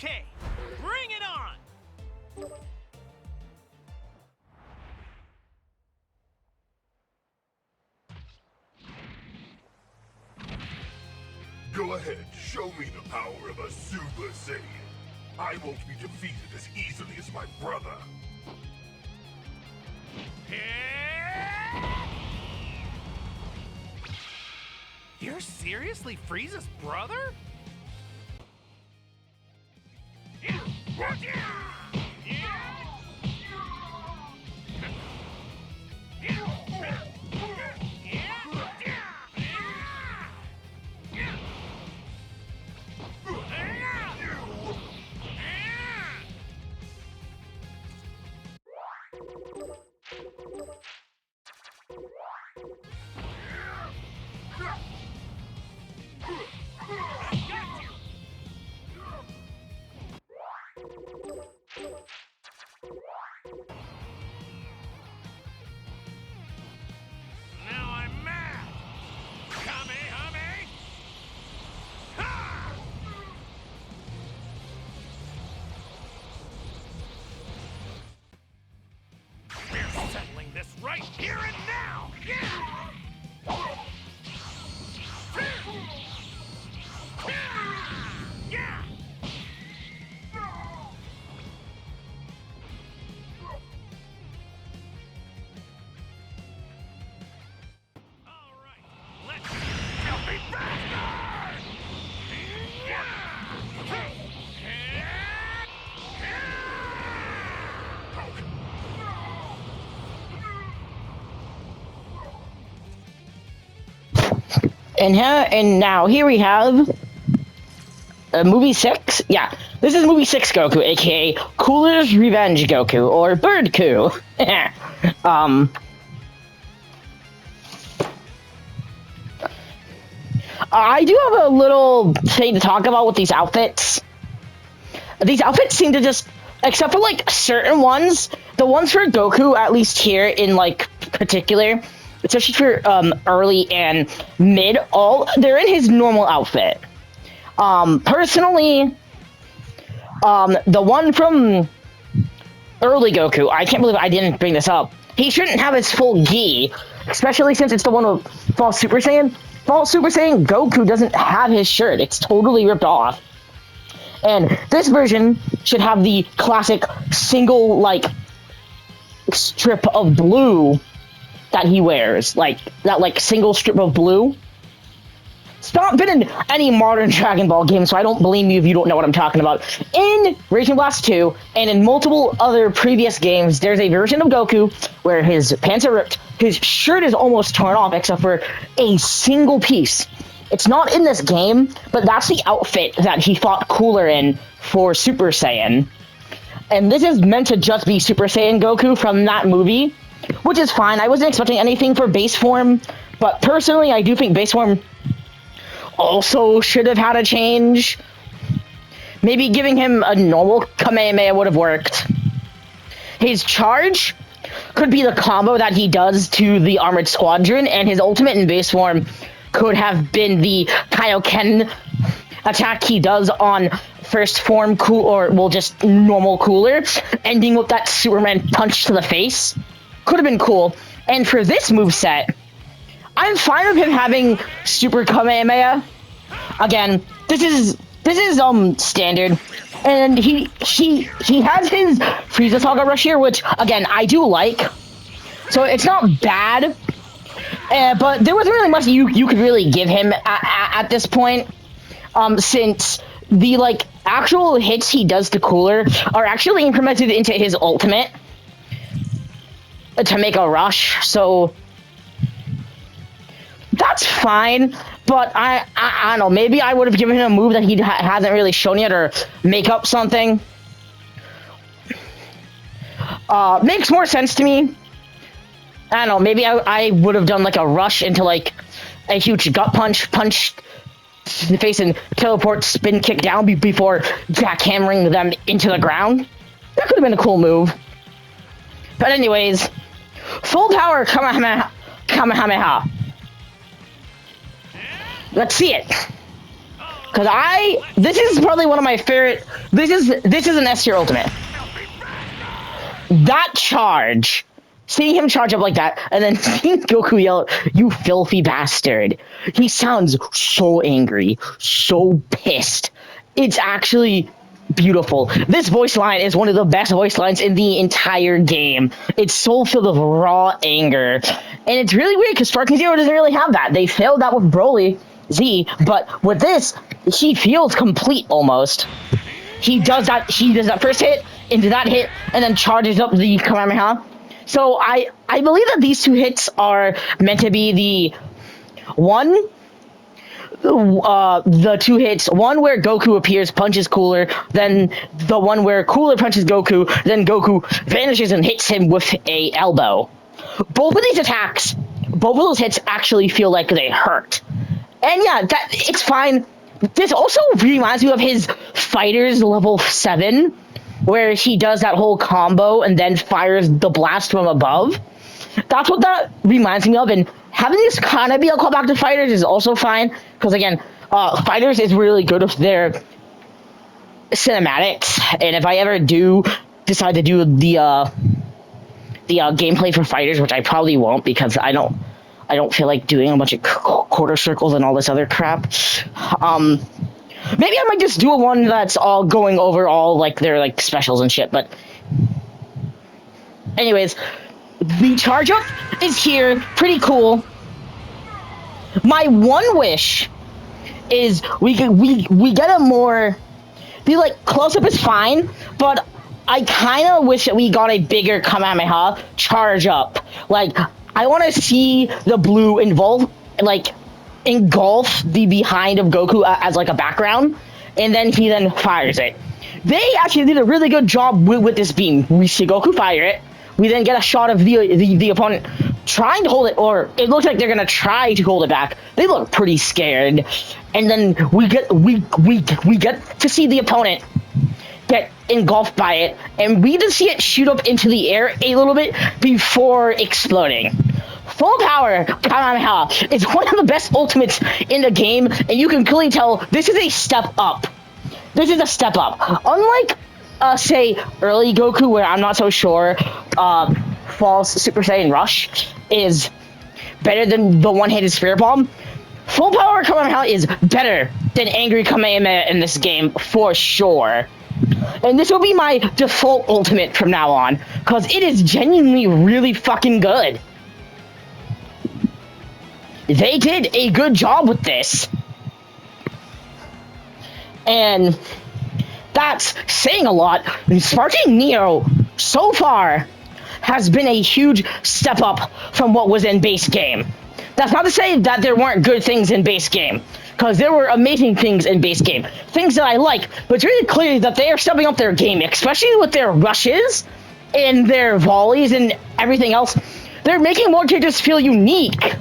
Okay, bring it on! Go ahead, show me the power of a Super Saiyan. I won't be defeated as easily as my brother. You're seriously Frieza's brother? Now I'm mad! Kamehame! Ha! We're settling this right here and now! Yeah! Yeah! All right, let's filthy bastard! And now here we have movie 6. Yeah, this is movie 6 Goku, aka Cooler's Revenge Goku, or Bird Coup. I do have a little thing to talk about with these outfits. These outfits seem to just, except for like certain ones, the ones for Goku, at least here in like particular, especially for early and mid, they're in his normal outfit. Personally, the one from early Goku, I can't believe I didn't bring this up. He shouldn't have his full gi, especially since it's the one with False Super Saiyan. False Super Saiyan Goku doesn't have his shirt. It's totally ripped off. And this version should have the classic single, like, strip of blue that he wears. Like, that, like, single strip of blue. It's not been in any modern Dragon Ball game, so I don't blame you if you don't know what I'm talking about. In Raging Blast 2, and in multiple other previous games, there's a version of Goku where his pants are ripped, his shirt is almost torn off, except for a single piece. It's not in this game, but that's the outfit that he fought Cooler in for Super Saiyan. And this is meant to just be Super Saiyan Goku from that movie, which is fine. I wasn't expecting anything for base form, but personally, I do think base form also should have had a change. Maybe giving him a normal Kamehameha would have worked. His charge could be the combo that he does to the Armored Squadron, and his ultimate in base form could have been the Kaioken attack he does on first form just normal Cooler, ending with that Superman punch to the face. Could have been cool. And for this moveset, I'm fine with him having Super Kamehameha. Again, this is standard, and he has his Frieza Saga Rush here, which again I do like, so it's not bad. But there wasn't really much you could really give him at this point, since the like actual hits he does to Cooler are actually implemented into his ultimate to make a rush. So that's fine, but I don't know, maybe I would have given him a move that he hasn't really shown yet, or make up something. Makes more sense to me. I don't know, maybe I would have done like a rush into like a huge gut punch to the face and teleport spin kick down before jackhammering them into the ground. That could have been a cool move. But anyways, full power Kamehameha. Let's see it. Because this is probably one of my favorite. This is an S tier ultimate. That charge, seeing him charge up like that, and then seeing Goku yell, "You filthy bastard!" He sounds so angry, so pissed. It's actually beautiful. This voice line is one of the best voice lines in the entire game. It's so filled with raw anger, and it's really weird because Sparking Zero doesn't really have that. They failed that with Broly Z, but with this, he feels complete almost. He does that first hit into that hit, and then charges up the Kamehameha. So I believe that these two hits are meant to be the two hits. One where Goku appears, punches Cooler, then the one where Cooler punches Goku, then Goku vanishes and hits him with a elbow. Both of these attacks, both of those hits actually feel like they hurt. And yeah, it's fine. This also reminds me of his Fighters level 7, where he does that whole combo and then fires the blast from above. That's what that reminds me of, and having this kind of be a callback to Fighters is also fine, because again, Fighters is really good with their cinematics, and if I ever do decide to do the gameplay for Fighters, which I probably won't, because I don't feel like doing a bunch of quarter circles and all this other crap. Maybe I might just do a one that's all going over all like their like specials and shit. But anyways, the charge up is here, pretty cool. My one wish is we get a more like close up is fine, but I kind of wish that we got a bigger Kamehameha charge up. Like, I want to see the blue engulf the behind of Goku as like a background, and then he then fires it. They actually did a really good job with this beam. We see Goku fire it. We then get a shot of the opponent trying to hold it, or it looks like they're gonna try to hold it back. They look pretty scared, and then we get to see the opponent get engulfed by it, and we just see it shoot up into the air a little bit before exploding. Full power Kamehameha is one of the best ultimates in the game, and you can clearly tell this is a step up. This is a step up. Unlike, say, early Goku, where I'm not so sure False Super Saiyan Rush is better than the one-handed Spirit Bomb, Full Power Kamehameha is better than Angry Kamehameha in this game, for sure. And this will be my default ultimate from now on, because it is genuinely really fucking good. They did a good job with this. And that's saying a lot. Sparking Neo, so far, has been a huge step up from what was in base game. That's not to say that there weren't good things in base game, because there were amazing things in base game. Things that I like, but it's really clear that they are stepping up their game, especially with their rushes and their volleys and everything else. They're making more characters feel unique.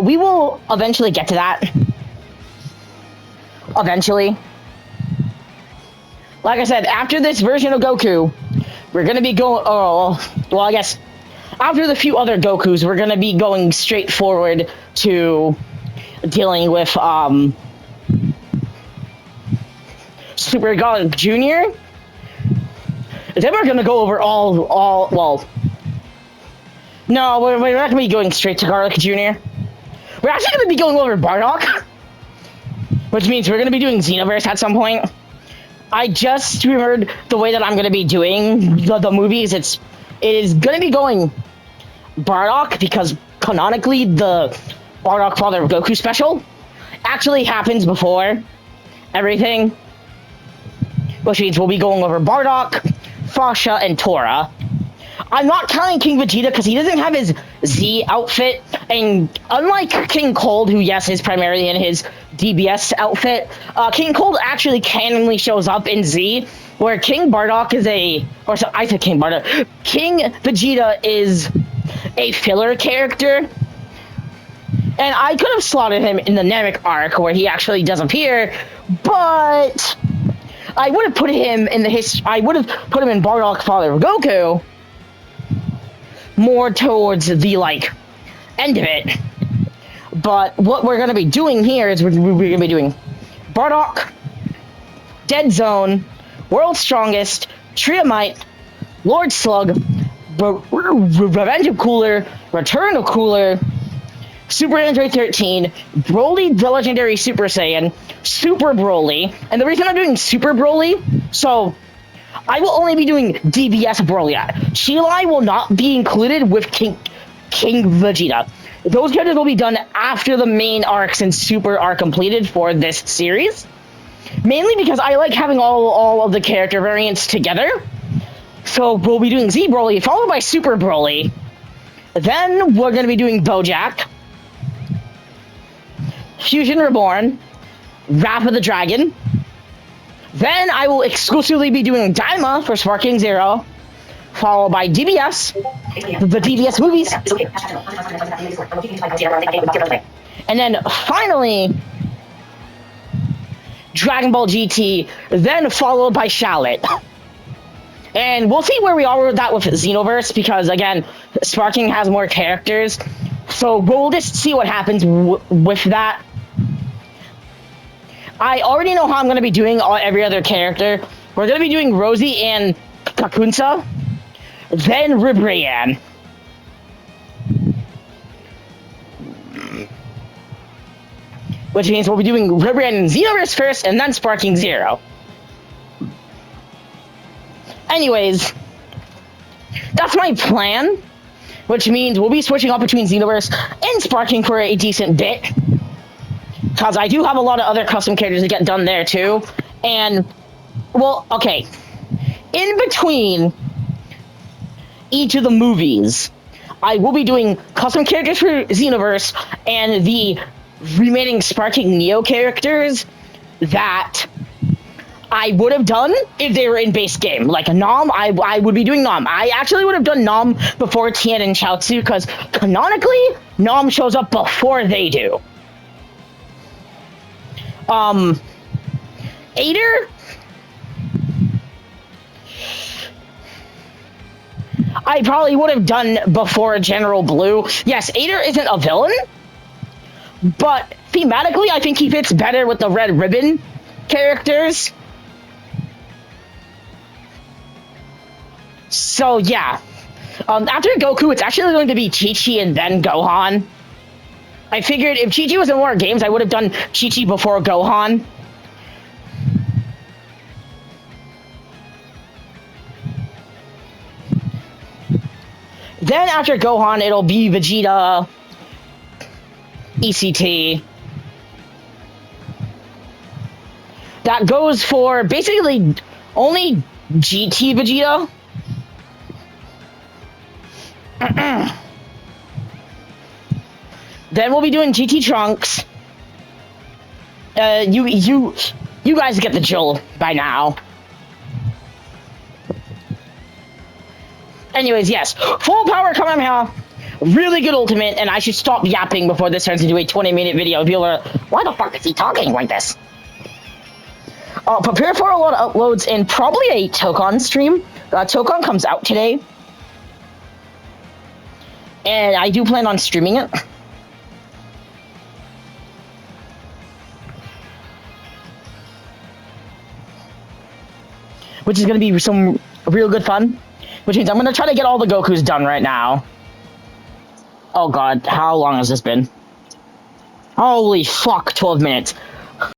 We will eventually get to that. Eventually. Like I said, after this version of Goku, we're gonna be going, well, I guess, after the few other Gokus, we're gonna be going straight forward to dealing with, Super God Jr. Then we're gonna go over well, no, we're not gonna be going straight to Garlic Jr. We're actually gonna be going over Bardock, which means we're gonna be doing Xenoverse at some point. I just remembered the way that I'm gonna be doing the movies. It is gonna be going Bardock, because canonically the Bardock Father of Goku special actually happens before everything, which means we'll be going over Bardock, Fasha, and Tora. I'm not counting King Vegeta because he doesn't have his Z outfit, and unlike King Cold, who yes is primarily in his DBS outfit, King Cold actually canonly shows up in Z, where King Bardock is I said King Bardock. King Vegeta is a filler character, and I could have slotted him in the Namek arc where he actually does appear, but I would have put him in I would have put him in Bardock Father of Goku more towards the end of it. But what we're gonna be doing here is we're gonna be doing Bardock, Dead Zone, World's Strongest, Triomite, Lord Slug, Revenge of Cooler, Return of Cooler, Super Android 13, Broly the Legendary Super Saiyan, Super Broly, and the reason I'm doing Super Broly, so I will only be doing DBS Broly. Chilai will not be included with King Vegeta. Those characters will be done after the main arcs and Super are completed for this series. Mainly because I like having all of the character variants together. So we'll be doing Z Broly, followed by Super Broly. Then we're going to be doing Bojack, Fusion Reborn, Wrath of the Dragon. Then I will exclusively be doing Daima for Sparking Zero, followed by DBS, the DBS movies. And then finally, Dragon Ball GT, then followed by Shallot. And we'll see where we are with that with Xenoverse, because again, Sparking has more characters. So we'll just see what happens with that. I already know how I'm going to be doing every other character. We're going to be doing Rosie and Kakunsa, then Ribrianne. Which means we'll be doing Ribrianne and Xenoverse first, and then Sparking Zero. Anyways, that's my plan. Which means we'll be switching up between Xenoverse and Sparking for a decent bit. Because I do have a lot of other custom characters to get done there too. And, well, okay. In between each of the movies, I will be doing custom characters for Xenoverse and the remaining Sparking Neo characters that I would have done if they were in base game. Like Nom, I would be doing Nom. I actually would have done Nom before Tien and Chaozu, because canonically, Nom shows up before they do. Ader, I probably would have done before General Blue. Yes, Ader isn't a villain, but thematically, I think he fits better with the Red Ribbon characters. So, yeah. After Goku, it's actually going to be Chi-Chi and then Gohan. I figured if Chi-Chi was in more games, I would have done Chi-Chi before Gohan. Then after Gohan, it'll be Vegeta, ECT. That goes for basically only GT Vegeta. Then we'll be doing GT Trunks. You guys get the drill by now. Anyways, yes, full power Kamehameha, really good ultimate, and I should stop yapping before this turns into a 20-minute video. People are, why the fuck is he talking like this? Prepare for a lot of uploads and probably a Tokon stream. Tokon comes out today, and I do plan on streaming it. Which is going to be some real good fun. Which means I'm going to try to get all the Gokus done right now. Oh god, how long has this been? Holy fuck, 12 minutes.